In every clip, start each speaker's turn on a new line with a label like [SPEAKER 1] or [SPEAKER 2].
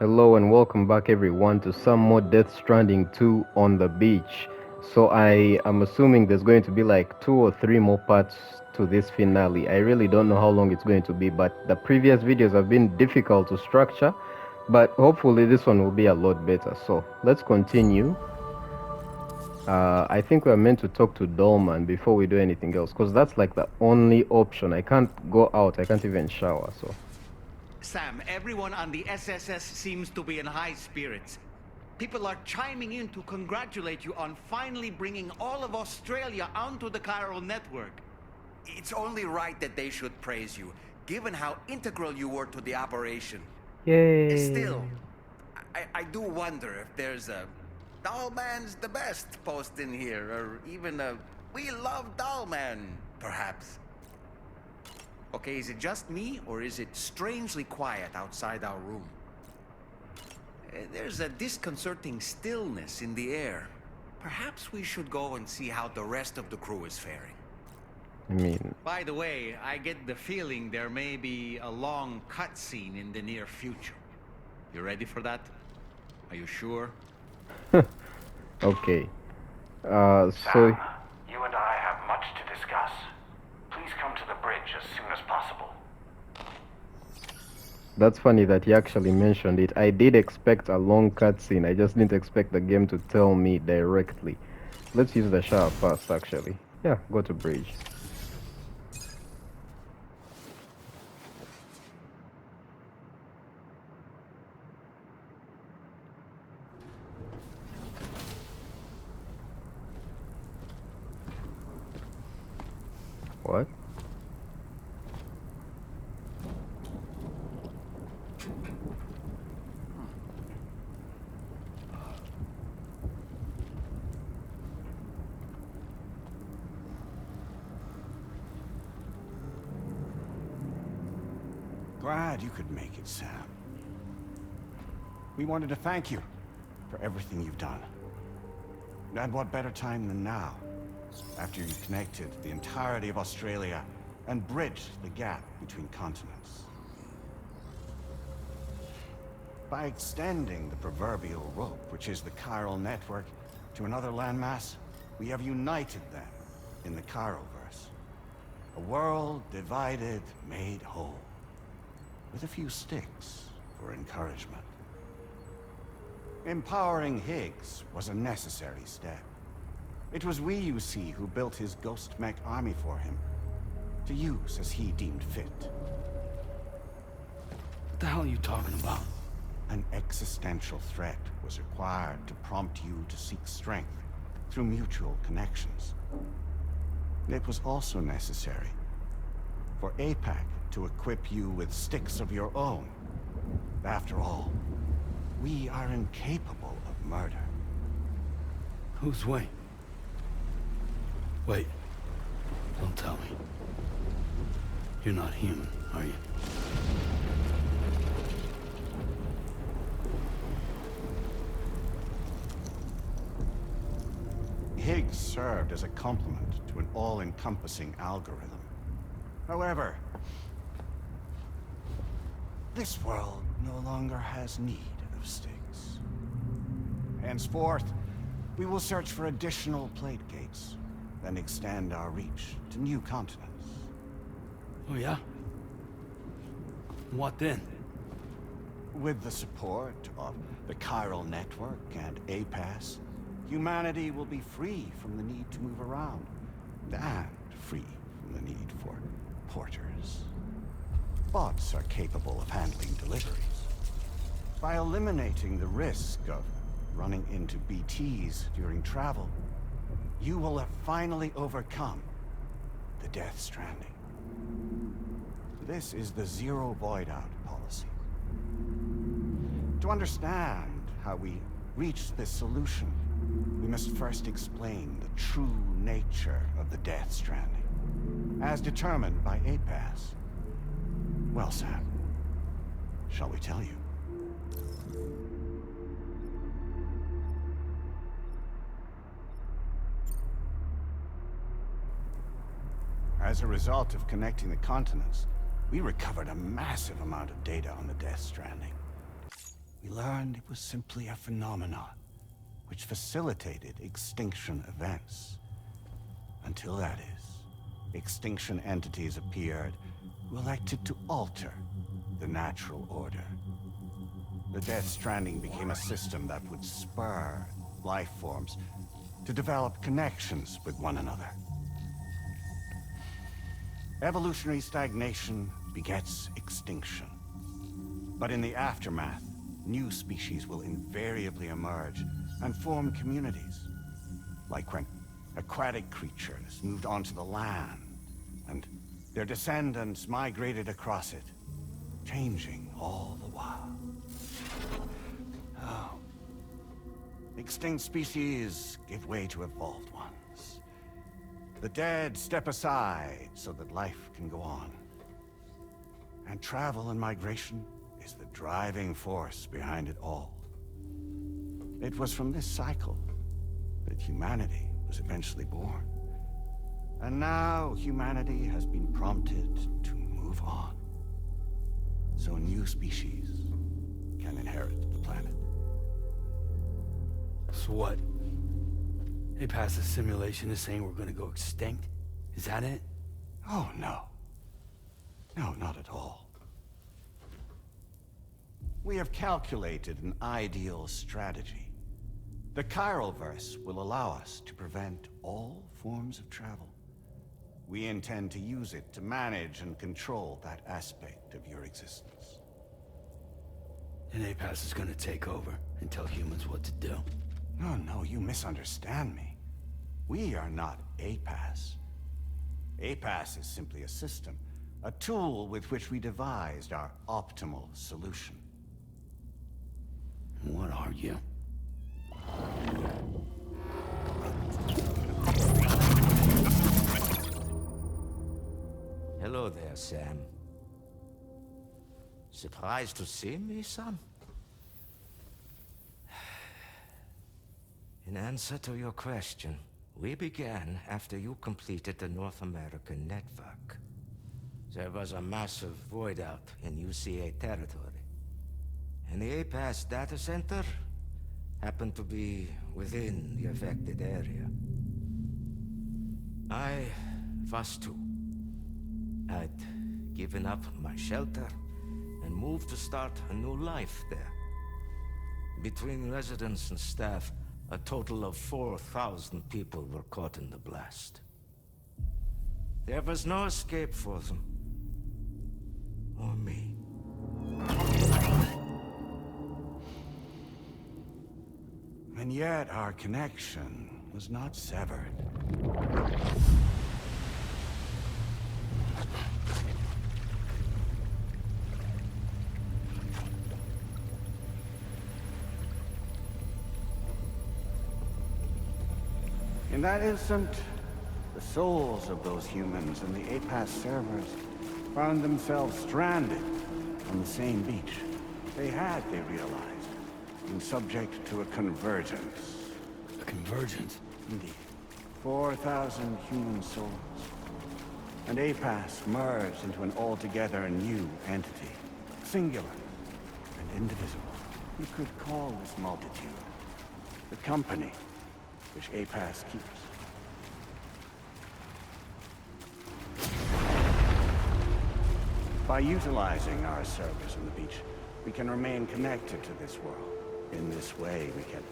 [SPEAKER 1] Hello and welcome back everyone to some more Death Stranding 2 on the beach. So I am assuming there's going to be like 2 or 3 more parts to this finale. I really don't know how long it's going to be, but the previous videos have been difficult to structure, but hopefully this one will be a lot better. So let's continue. I think we're meant to talk to Dolman before we do anything else, because that's like the only option. I can't go out, I can't even shower, so.
[SPEAKER 2] Sam, everyone on the SSS seems to be in high spirits. People are chiming in to congratulate you on finally bringing all of Australia onto the chiral network.
[SPEAKER 3] It's only right that they should praise you, given how integral you were to the operation.
[SPEAKER 1] Yay!
[SPEAKER 3] Still, I do wonder if there's a Dollman's the best post in here, or even a We Love Dollman, perhaps. Okay, is it just me, or is it strangely quiet outside our room? There's a disconcerting stillness in the air. Perhaps we should go and see how the rest of the crew is faring.
[SPEAKER 1] I mean,
[SPEAKER 2] By the way, I get the feeling there may be a long cutscene in the near future. You ready for that? Are you sure?
[SPEAKER 1] okay.
[SPEAKER 4] Sam, you and I have much to discuss. Please come to the bridge as soon as possible.
[SPEAKER 1] That's funny that he actually mentioned it. I did expect a long cutscene. I just didn't expect the game to tell me directly. Let's use the shower first, actually. Yeah, go to bridge. What?
[SPEAKER 5] Glad you could make it, Sam. We wanted to thank you for everything you've done. And what better time than now, after you connected the entirety of Australia and bridged the gap between continents. By extending the proverbial rope, which is the chiral network, to another landmass, we have united them in the Chiroverse. A world divided, made whole. With a few sticks for encouragement. Empowering Higgs was a necessary step. It was we, you see, who built his ghost mech army for him, to use as he deemed fit.
[SPEAKER 6] What the hell are you talking about?
[SPEAKER 5] An existential threat was required to prompt you to seek strength through mutual connections. It was also necessary for APAC to equip you with sticks of your own. After all, we are incapable of murder.
[SPEAKER 6] Who's Wayne? Wait. Don't tell me. You're not human, are you?
[SPEAKER 5] Higgs served as a complement to an all-encompassing algorithm. However, this world no longer has need of sticks. Henceforth, we will search for additional plate gates, then extend our reach to new continents.
[SPEAKER 6] Oh yeah? What then?
[SPEAKER 5] With the support of the chiral network and APAS, humanity will be free from the need to move around, and free from the need for porters. Bots are capable of handling deliveries. By eliminating the risk of running into BTs during travel, you will have finally overcome the Death Stranding. This is the zero void-out policy. To understand how we reached this solution, we must first explain the true nature of the Death Stranding, as determined by APAS. Well, Sam, shall we tell you? As a result of connecting the continents, we recovered a massive amount of data on the Death Stranding. we learned it was simply a phenomenon which facilitated extinction events. Until that is, extinction entities appeared who elected to alter the natural order. The Death Stranding became a system that would spur life forms to develop connections with one another. Evolutionary stagnation begets extinction. But in the aftermath, new species will invariably emerge and form communities. Like when aquatic creatures moved onto the land, and their descendants migrated across it, changing all the while. Oh. Extinct species give way to evolved ones. The dead step aside so that life can go on. And travel and migration is the driving force behind it all. It was from this cycle that humanity was eventually born. And now humanity has been prompted to move on. So new species can inherit the planet.
[SPEAKER 6] So what? They passed a simulation is saying we're gonna go extinct? Is that it?
[SPEAKER 5] Oh, no. No, not at all. We have calculated an ideal strategy. The Chiralverse will allow us to prevent all forms of travel. We intend to use it to manage and control that aspect of your existence.
[SPEAKER 6] And APAS is gonna take over and tell humans what to do.
[SPEAKER 5] No, no, you misunderstand me. We are not APAS. APAS is simply a system, a tool with which we devised our optimal solution.
[SPEAKER 6] What are you?
[SPEAKER 7] Hello there, Sam. Surprised to see me, son? In answer to your question, we began after you completed the North American network. There was a massive void out in UCA territory, and the APAS data center happened to be within the affected area. I was too. I'd given up my shelter and moved to start a new life there. Between residents and staff, a total of 4,000 people were caught in the blast. There was no escape for them. Or me.
[SPEAKER 5] And yet our connection was not severed. In that instant, the souls of those humans in the APAS servers found themselves stranded on the same beach. They realized, been subject to a convergence.
[SPEAKER 6] A convergence?
[SPEAKER 5] Indeed. 4,000 human souls. And APAS merged into an altogether new entity. Singular and indivisible. You could call this multitude the company which APAS keeps. By utilizing our servers on the beach, we can remain connected to this world. In this way, we can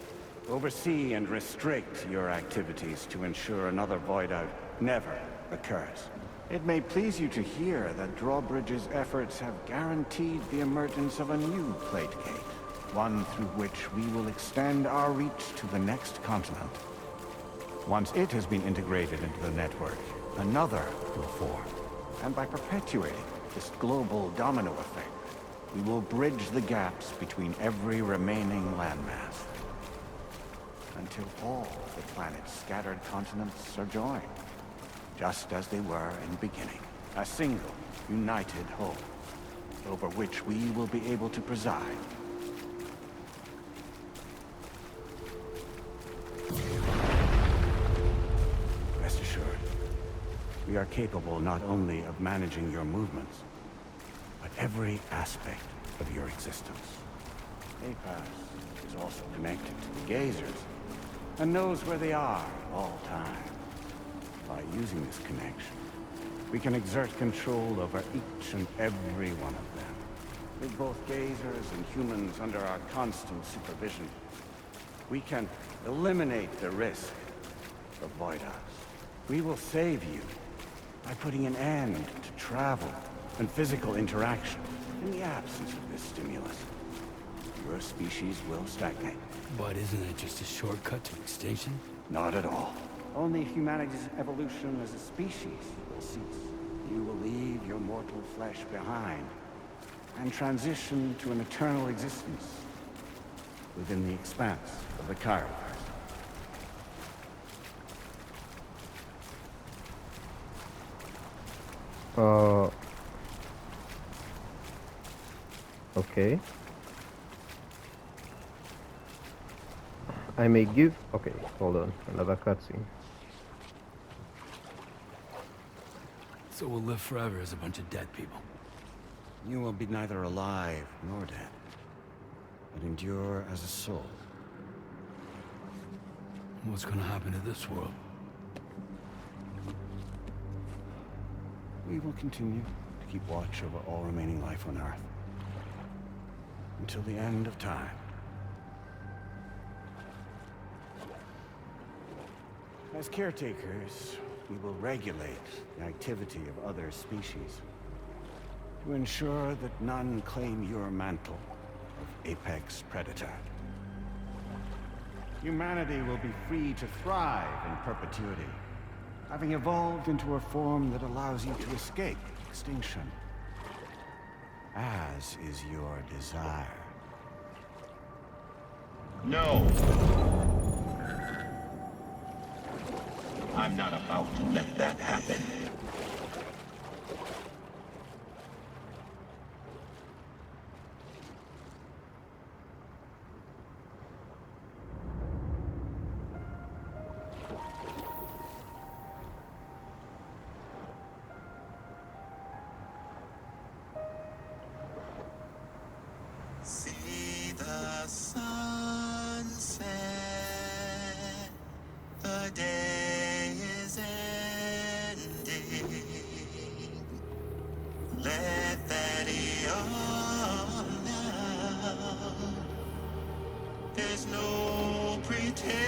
[SPEAKER 5] oversee and restrict your activities to ensure another void out never occurs. It may please you to hear that Drawbridge's efforts have guaranteed the emergence of a new plate gate, one through which we will extend our reach to the next continent. Once it has been integrated into the network, another will form. And by perpetuating this global domino effect, we will bridge the gaps between every remaining landmass. Until all the planet's scattered continents are joined, just as they were in the beginning. A single, united whole, over which we will be able to preside. Rest assured, we are capable not only of managing your movements, but every aspect of your existence. APAS is also connected to the gazers and knows where they are at all times. By using this connection, we can exert control over each and every one of them. With both gazers and humans under our constant supervision, we can eliminate the risk of void us. We will save you by putting an end to travel and physical interaction in the absence of this stimulus. Your species will stagnate.
[SPEAKER 6] But isn't it just a shortcut to extinction?
[SPEAKER 5] Not at all. Only humanity's evolution as a species will cease. You will leave your mortal flesh behind and transition to an eternal existence within the expanse of the Chiroverse.
[SPEAKER 1] Okay. I may give... Okay, hold on. Another cutscene.
[SPEAKER 6] So we'll live forever as a bunch of dead people.
[SPEAKER 5] You will be neither alive nor dead, but endure as a soul.
[SPEAKER 6] What's gonna happen to this world?
[SPEAKER 5] We will continue to keep watch over all remaining life on Earth until the end of time. As caretakers, we will regulate the activity of other species to ensure that none claim your mantle of apex predator. Humanity will be free to thrive in perpetuity, having evolved into a form that allows you to escape extinction, as is your desire.
[SPEAKER 8] No! I'm not about to let that happen.
[SPEAKER 9] See the sunset, the day is ending. Let that yawn now. There's no pretending.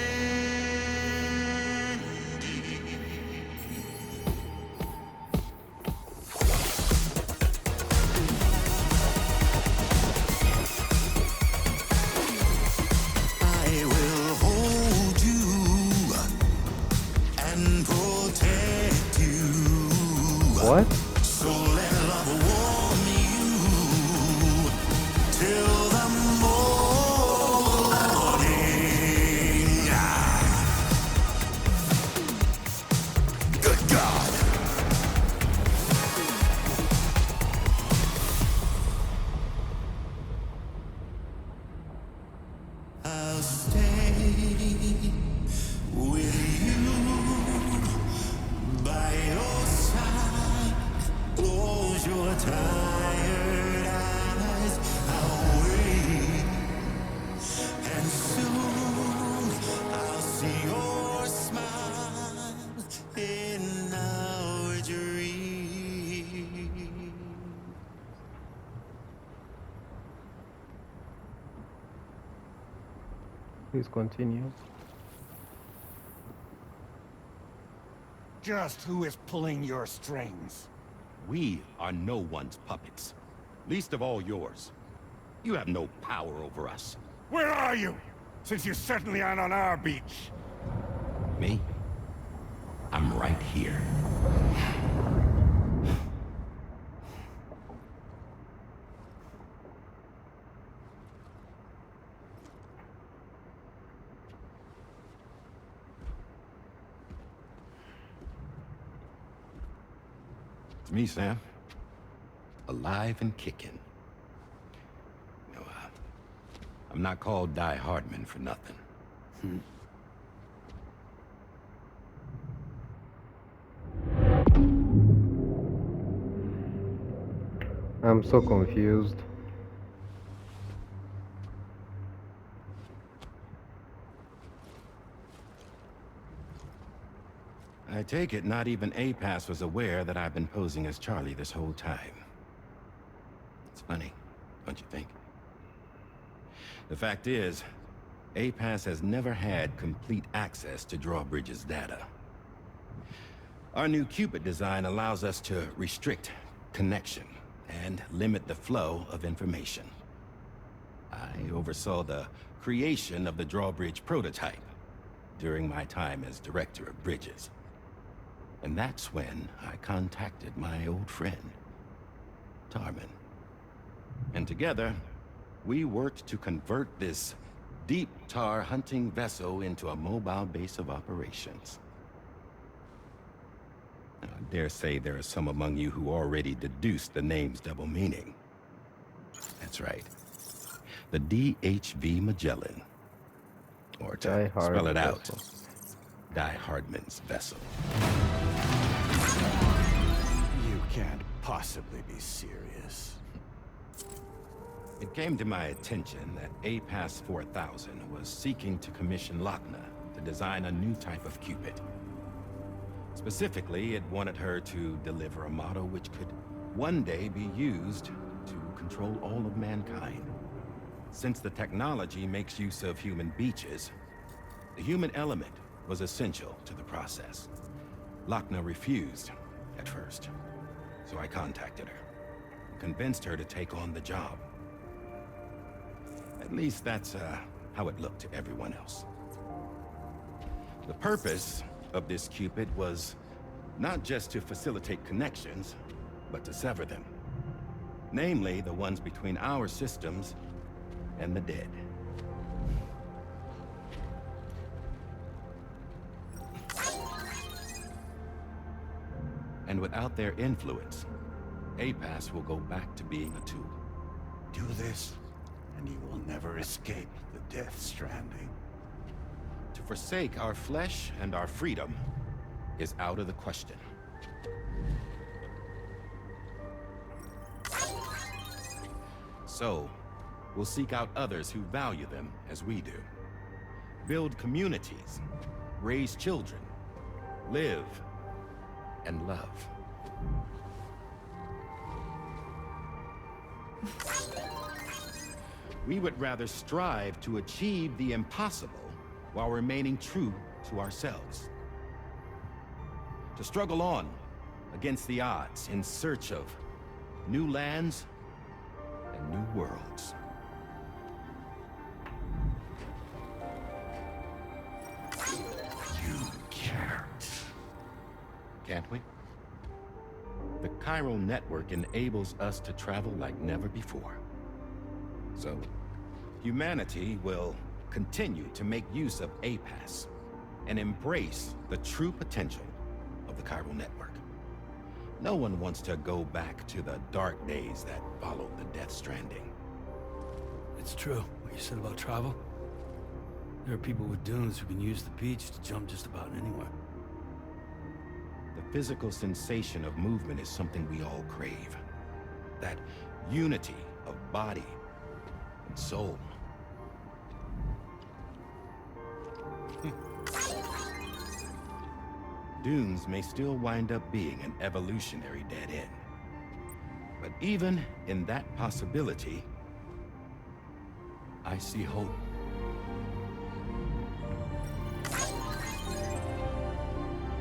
[SPEAKER 9] I will hold you and protect you.
[SPEAKER 1] What?
[SPEAKER 9] So let love warm you till the morning. Good God. I'll stay with you by your side. Close your tired eyes. I'll wait, and soon I'll see your smile in our dream.
[SPEAKER 1] Please continue.
[SPEAKER 5] Just who is pulling your strings?
[SPEAKER 8] We are no one's puppets. Least of all yours. You have no power over us.
[SPEAKER 5] Where are you? Since you certainly aren't on our beach.
[SPEAKER 8] Me? I'm right here. It's me, Sam. Alive and kicking. No, I'm not called Die Hardman for nothing.
[SPEAKER 1] I'm so confused.
[SPEAKER 8] I take it not even APAS was aware that I've been posing as Charlie this whole time. It's funny, don't you think? The fact is, APAS has never had complete access to Drawbridge's data. Our new Cupid design allows us to restrict connection and limit the flow of information. I oversaw the creation of the Drawbridge prototype during my time as Director of Bridges. And that's when I contacted my old friend, Tarman. And together, we worked to convert this deep tar hunting vessel into a mobile base of operations. Now, I dare say there are some among you who already deduced the name's double meaning. That's right. The DHV Magellan. Or to spell it out, Die Hardman's vessel.
[SPEAKER 5] You can't possibly be serious.
[SPEAKER 8] It came to my attention that APAS 4000 was seeking to commission Lochna to design a new type of Cupid. Specifically, it wanted her to deliver a model which could one day be used to control all of mankind. Since the technology makes use of human beaches, the human element was essential to the process. Lochna refused at first, so I contacted her, convinced her to take on the job. At least that's how it looked to everyone else. The purpose of this Cupid was not just to facilitate connections, but to sever them. Namely, the ones between our systems and the dead. And without their influence, APAS will go back to being a tool.
[SPEAKER 5] Do this, and you will never escape the Death Stranding.
[SPEAKER 8] To forsake our flesh and our freedom is out of the question. So, we'll seek out others who value them as we do. Build communities, raise children, live and love. We would rather strive to achieve the impossible while remaining true to ourselves. To struggle on against the odds in search of new lands and new worlds.
[SPEAKER 5] You can't.
[SPEAKER 8] Can't we? The chiral network enables us to travel like never before. So, humanity will continue to make use of APAS and embrace the true potential of the chiral network. No one wants to go back to the dark days that followed the Death Stranding.
[SPEAKER 6] It's true, what you said about travel. There are people with dunes who can use the beach to jump just about anywhere.
[SPEAKER 8] The physical sensation of movement is something we all crave. That unity of body and soul. Dunes may still wind up being an evolutionary dead end. But even in that possibility, I see hope.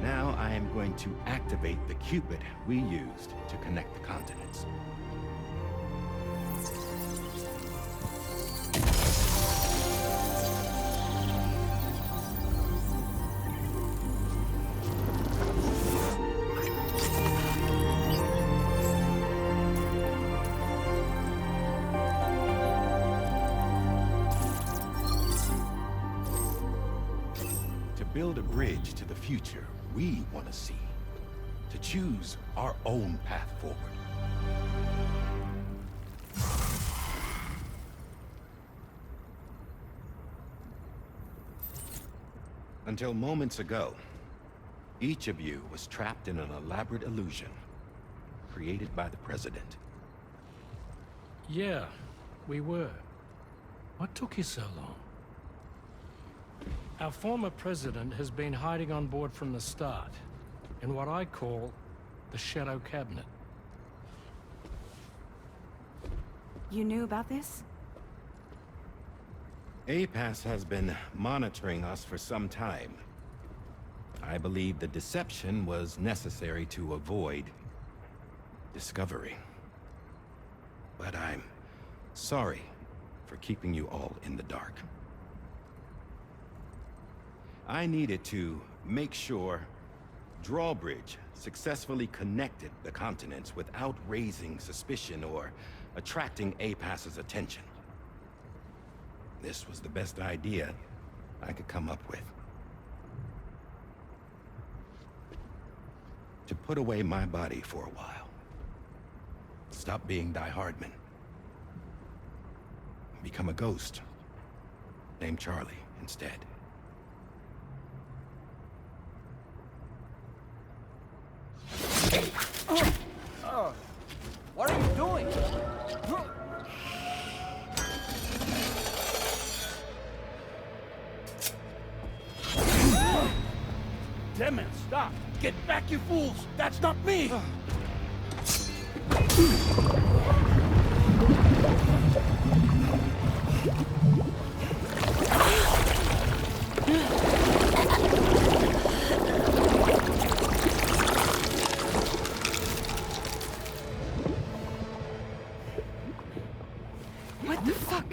[SPEAKER 8] Now I am going to activate the Cupid we used to connect the continents. To build a bridge to the future we want to see, to choose our own path forward. Until moments ago, each of you was trapped in an elaborate illusion created by the President.
[SPEAKER 10] Yeah, we were. What took you so long? Our former president has been hiding on board from the start. in what I call the Shadow Cabinet.
[SPEAKER 11] You knew about this?
[SPEAKER 8] APAS has been monitoring us for some time. I believe the deception was necessary to avoid discovery. But I'm sorry for keeping you all in the dark. I needed to make sure Drawbridge successfully connected the continents without raising suspicion or attracting APAS's attention. This was the best idea I could come up with. To put away my body for a while. Stop being Die Hardman. Become a ghost. Named Charlie instead.
[SPEAKER 3] What are you doing?
[SPEAKER 6] Damn it, stop! Get back, you fools! That's not me!
[SPEAKER 11] What the fuck?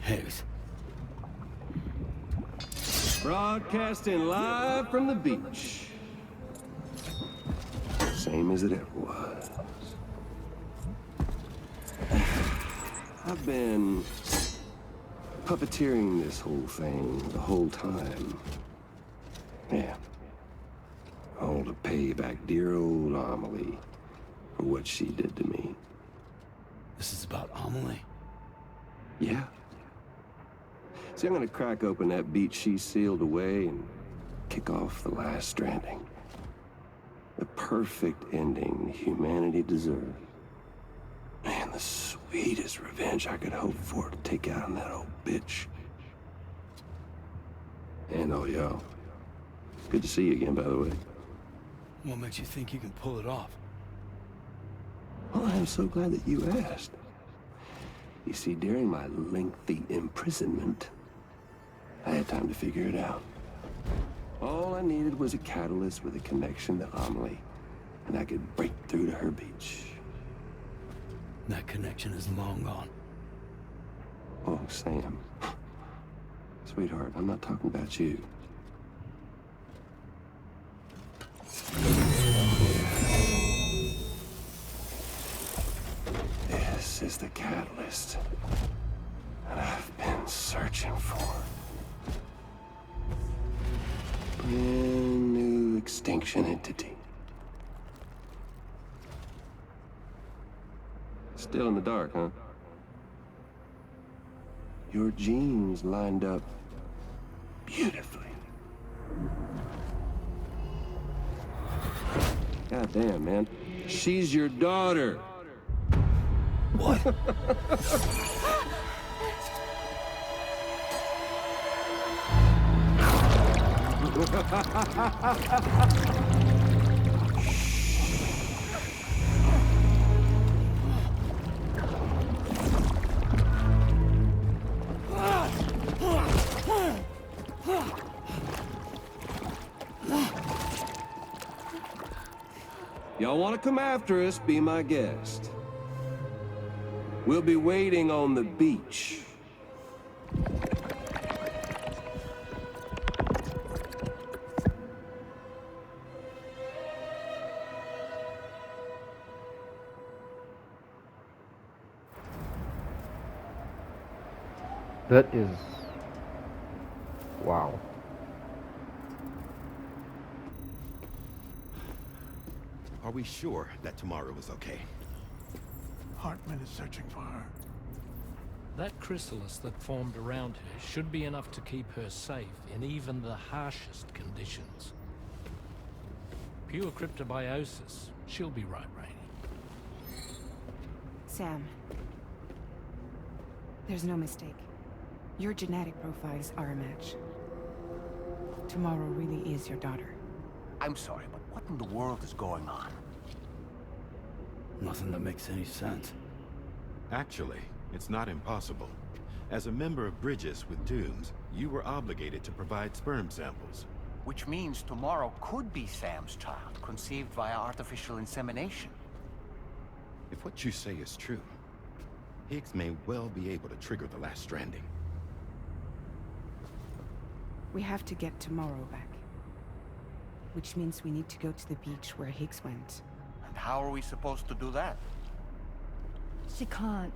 [SPEAKER 6] Higgs.
[SPEAKER 12] Broadcasting live from the beach. Same as it ever was. I've been puppeteering this whole thing the whole time. Yeah. All to pay back dear old Amelie for what she did to me.
[SPEAKER 6] This is about Amelie?
[SPEAKER 12] Yeah. See, I'm gonna crack open that beach she sealed away and kick off the last stranding. The perfect ending humanity deserves. Man, the sweetest revenge I could hope for to take out on that old bitch. And all y'all. Good to see you again, by the way.
[SPEAKER 6] What makes you think you can pull it off?
[SPEAKER 12] Well, I'm so glad that you asked. You see, during my lengthy imprisonment, I had time to figure it out. All I needed was a catalyst with a connection to Amelie, and I could break through to her beach.
[SPEAKER 6] That connection is long gone.
[SPEAKER 12] Oh, Sam. Sweetheart, I'm not talking about you. This is the catalyst that I've been searching for. Brand new extinction entity. Still in the dark, huh? Your genes lined up beautifully. God damn, man. She's your daughter.
[SPEAKER 6] What?
[SPEAKER 12] Y'all want to come after us, be my guest. We'll be waiting on the beach.
[SPEAKER 1] That is... wow.
[SPEAKER 8] Are we sure that tomorrow is okay?
[SPEAKER 10] Hartman is searching for her. That chrysalis that formed around her should be enough to keep her safe in even the harshest conditions. Pure cryptobiosis. She'll be right, Rainey.
[SPEAKER 11] Sam. There's no mistake. Your genetic profiles are a match. Tomorrow really is your daughter.
[SPEAKER 5] I'm sorry, but what in the world is going on?
[SPEAKER 6] Nothing that makes any sense.
[SPEAKER 8] Actually, it's not impossible. As a member of Bridges with Dooms, you were obligated to provide sperm samples.
[SPEAKER 5] Which means tomorrow could be Sam's child, conceived via artificial insemination.
[SPEAKER 8] If what you say is true, Higgs may well be able to trigger the last stranding.
[SPEAKER 11] We have to get Tomorrow back. Which means we need to go to the beach where Higgs went.
[SPEAKER 5] And how are we supposed to do that?
[SPEAKER 13] She can't.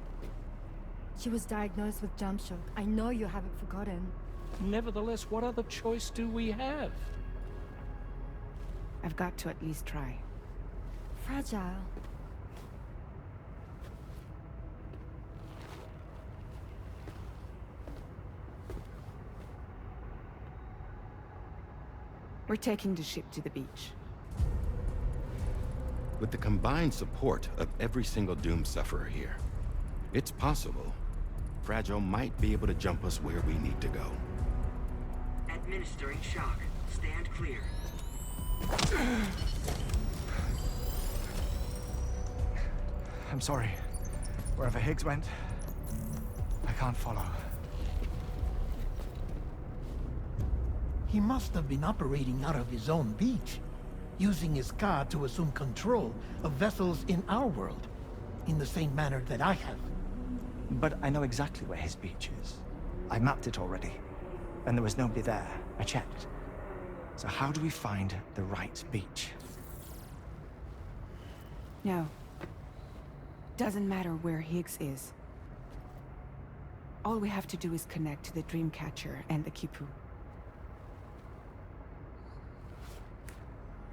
[SPEAKER 13] She was diagnosed with jump shock. I know you haven't forgotten.
[SPEAKER 10] Nevertheless, what other choice do we have?
[SPEAKER 11] I've got to at least try.
[SPEAKER 13] Fragile.
[SPEAKER 11] We're taking the ship to the beach.
[SPEAKER 8] With the combined support of every single Doom sufferer here, it's possible Fragile might be able to jump us where we need to go.
[SPEAKER 14] Administering shock. Stand clear.
[SPEAKER 15] I'm sorry. Wherever Higgs went, I can't follow.
[SPEAKER 16] He must have been operating out of his own beach, using his car to assume control of vessels in our world, in the same manner that I have.
[SPEAKER 15] But I know exactly where his beach is. I mapped it already, and there was nobody there. I checked. So how do we find the right beach?
[SPEAKER 11] No. Doesn't matter where Higgs is. All we have to do is connect to the Dreamcatcher and the Kipu.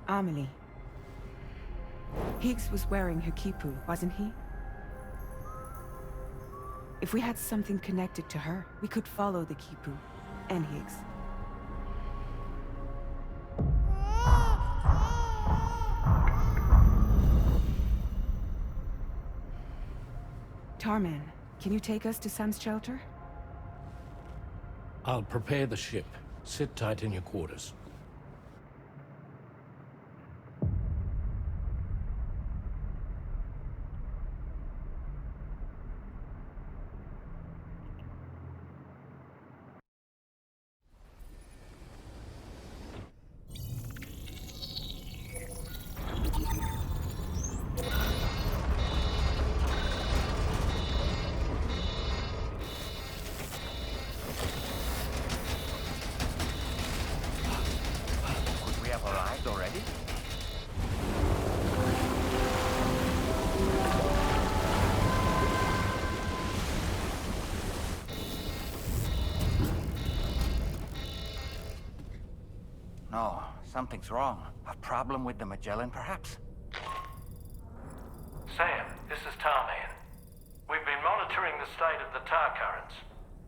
[SPEAKER 11] Amelie. Higgs was wearing her Kipu, wasn't he? If we had something connected to her, we could follow the Kipu and Higgs. Tarman, can you take us to Sam's shelter?
[SPEAKER 10] I'll prepare the ship. Sit tight in your quarters.
[SPEAKER 5] Could we have arrived already? No, something's wrong. A problem with the Magellan, perhaps?
[SPEAKER 10] Sam, this is Tarman. We've been monitoring the state of the tar currents,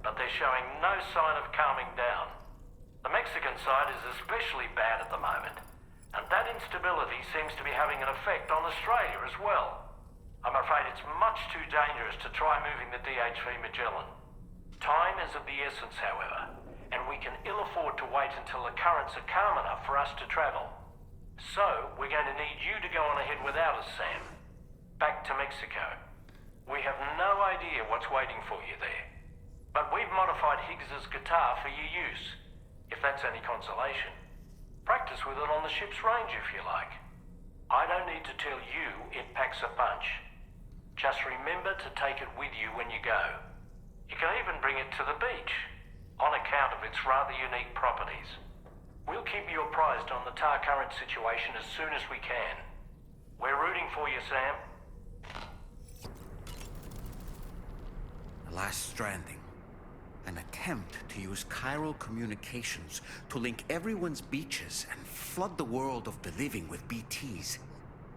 [SPEAKER 10] but they're showing no sign of calming down. The Mexican side is especially bad at the moment, and that instability seems to be having an effect on Australia as well. I'm afraid it's much too dangerous to try moving the DHV Magellan. Time is of the essence, however, and we can ill afford to wait until the currents are calm enough for us to travel. So, we're going to need you to go on ahead without us, Sam. Back to Mexico. We have no idea what's waiting for you there. But we've modified Higgs's guitar for your use, if that's any consolation. Practice with it on the ship's range if you like. I don't need to tell you it packs a punch. Just remember to take it with you when you go. You can even bring it to the beach, on account of its rather unique properties. We'll keep you apprised on the tar current situation as soon as we can. We're rooting for you, Sam.
[SPEAKER 2] The last stranding. An attempt to use chiral communications to link everyone's beaches and flood the world of the living with BTs.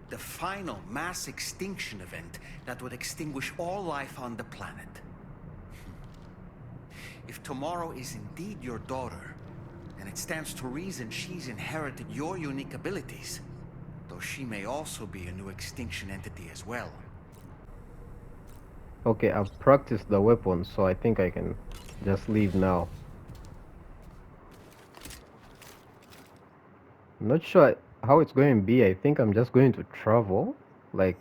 [SPEAKER 2] The final mass extinction event that would extinguish all life on the planet. If Tomorrow is indeed your daughter, then it stands to reason she's inherited your unique abilities, though she may also be a new extinction entity as well.
[SPEAKER 1] Okay, I've practiced the weapon, so I think I can just leave now. I'm not sure how it's going to be. I think I'm just going to travel, like,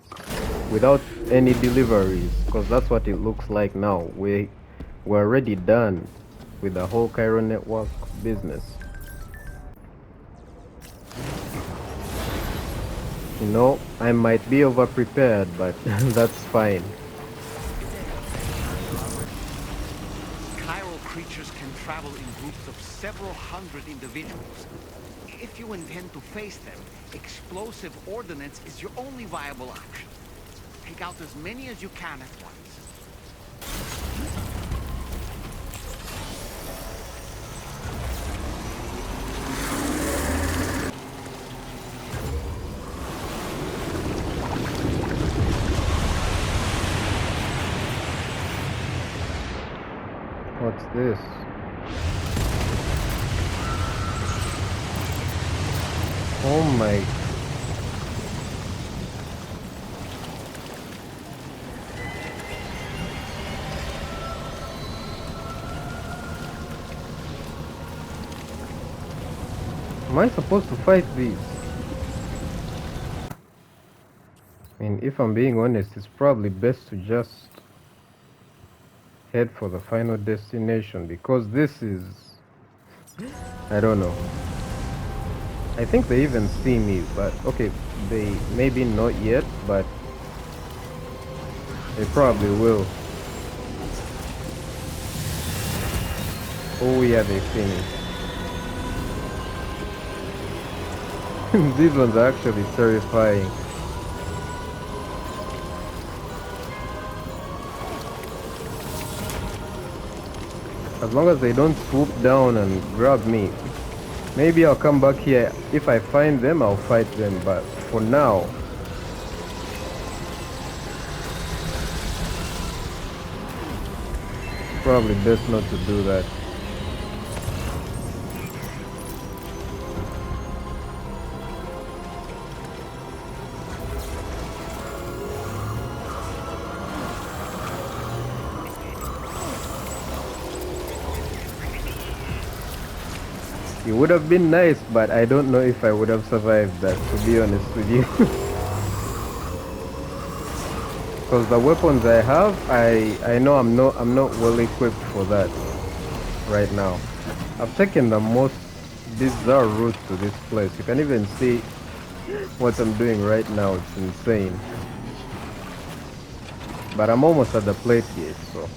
[SPEAKER 1] without any deliveries, because that's what it looks like now. We're already done with the whole Cairo network business. You know, I might be over-prepared, but that's fine.
[SPEAKER 2] Chiral creatures can travel in groups of several hundred individuals. If you intend to face them, explosive ordnance is your only viable option. Take out as many as you can at once.
[SPEAKER 1] What's this? Oh my. Am I supposed to fight these? I mean, if I'm being honest, it's probably best to just head for the final destination, because this is... I don't know. I think they even see me, but okay, they maybe not yet, but they probably will. Oh yeah, they see me. These ones are actually terrifying. As long as they don't swoop down and grab me. Maybe I'll come back here. If I find them, I'll fight them, but for now... probably best not to do that. It would have been nice, but I don't know if I would have survived that, to be honest with you. Because the weapons I have, I know I'm not well equipped for that right now. I've taken the most bizarre route to this place. You can even see what I'm doing right now. It's insane. But I'm almost at the plate gate, so...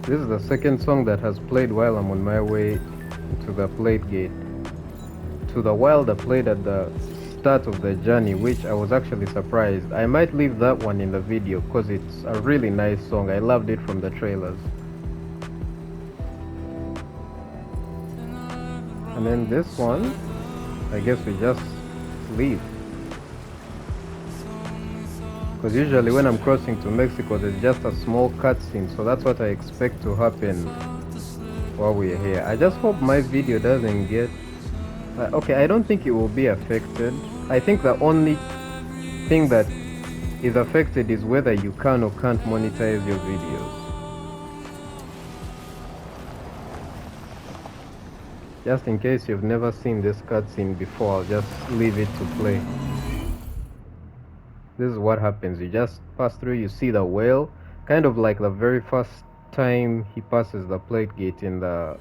[SPEAKER 1] This is the second song that has played while I'm on my way to the plate gate. To the wild I played at the start of the journey, which I was actually surprised. I might leave that one in the video because it's a really nice song. I loved it from the trailers. And then this one, I guess we just leave. Because usually when I'm crossing to Mexico, there's just a small cutscene, so that's what I expect to happen while we're here. I just hope my video doesn't get... okay, I don't think it will be affected. I think the only thing that is affected is whether you can or can't monetize your videos. Just in case you've never seen this cutscene before, I'll just leave it to play. This is what happens. You just pass through, you see the whale, kind of like the very first time he passes the plate gate in the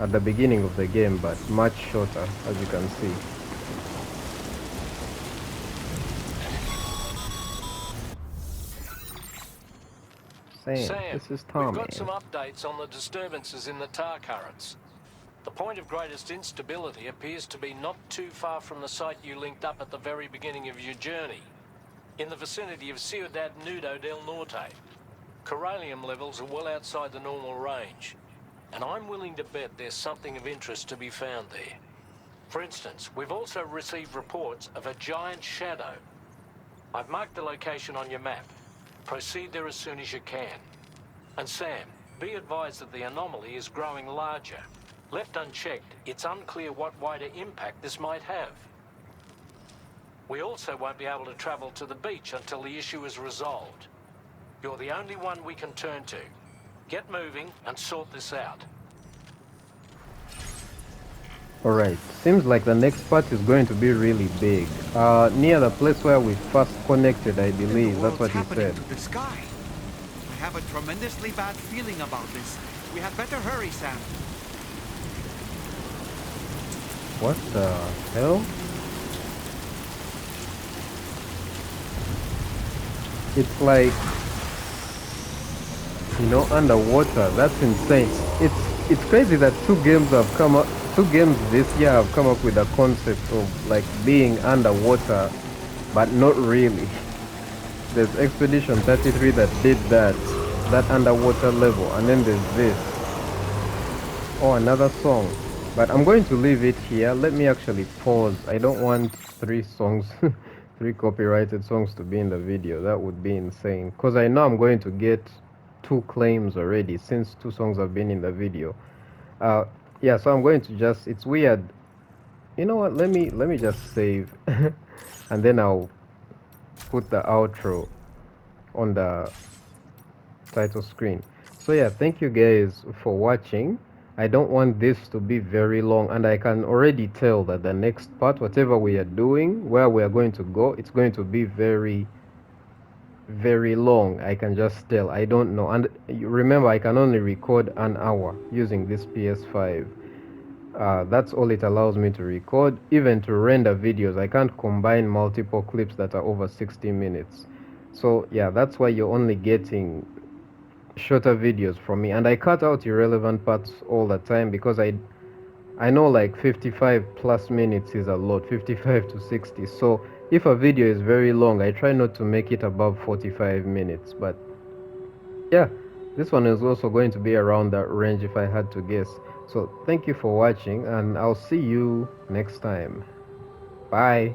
[SPEAKER 1] at the beginning of the game, but much shorter, as you can see. Sam, this is Tom.
[SPEAKER 10] We've got some updates on the disturbances in the tar currents. The point of greatest instability appears to be not too far from the site you linked up at the very beginning of your journey, in the vicinity of Ciudad Nudo del Norte. Corallium levels are well outside the normal range, and I'm willing to bet there's something of interest to be found there. For instance, we've also received reports of a giant shadow. I've marked the location on your map. Proceed there as soon as you can. And Sam, be advised that the anomaly is growing larger. Left unchecked, it's unclear what wider impact this might have. We also won't be able to travel to the beach until the issue is resolved. You're the only one we can turn to. Get moving and sort this out.
[SPEAKER 1] Alright, seems like the next part is going to be really big. Near the place where we first connected, I believe. That's what he said.
[SPEAKER 2] To the sky? I have a tremendously bad feeling about this. We had better hurry, Sam.
[SPEAKER 1] What the hell? It's like, you know, underwater. That's insane. It's crazy that two games this year have come up with the concept of like being underwater, but not really. There's Expedition 33 that did that underwater level, and then there's this. Oh, another song. But I'm going to leave it here. Let me actually pause. I don't want three songs, three copyrighted songs to be in the video. That would be insane. Because I know I'm going to get 2 claims already since 2 songs have been in the video. Yeah, so I'm going to just, it's weird. You know what? Let me just save and then I'll put the outro on the title screen. So yeah, thank you guys for watching. I don't want this to be very long, and I can already tell that the next part, whatever we are doing, where we are going to go, it's going to be very long. I can just tell. I don't know. And you remember, I can only record an hour using this PS5. That's all it allows me to record. Even to render videos, I can't combine multiple clips that are over 60 minutes. So yeah, that's why you're only getting shorter videos from me, and I cut out irrelevant parts all the time because I know like 55 plus minutes is a lot, 55 to 60. So if a video is very long, I try not to make it above 45 minutes. But yeah, this one is also going to be around that range if I had to guess. So thank you for watching, and I'll see you next time. Bye.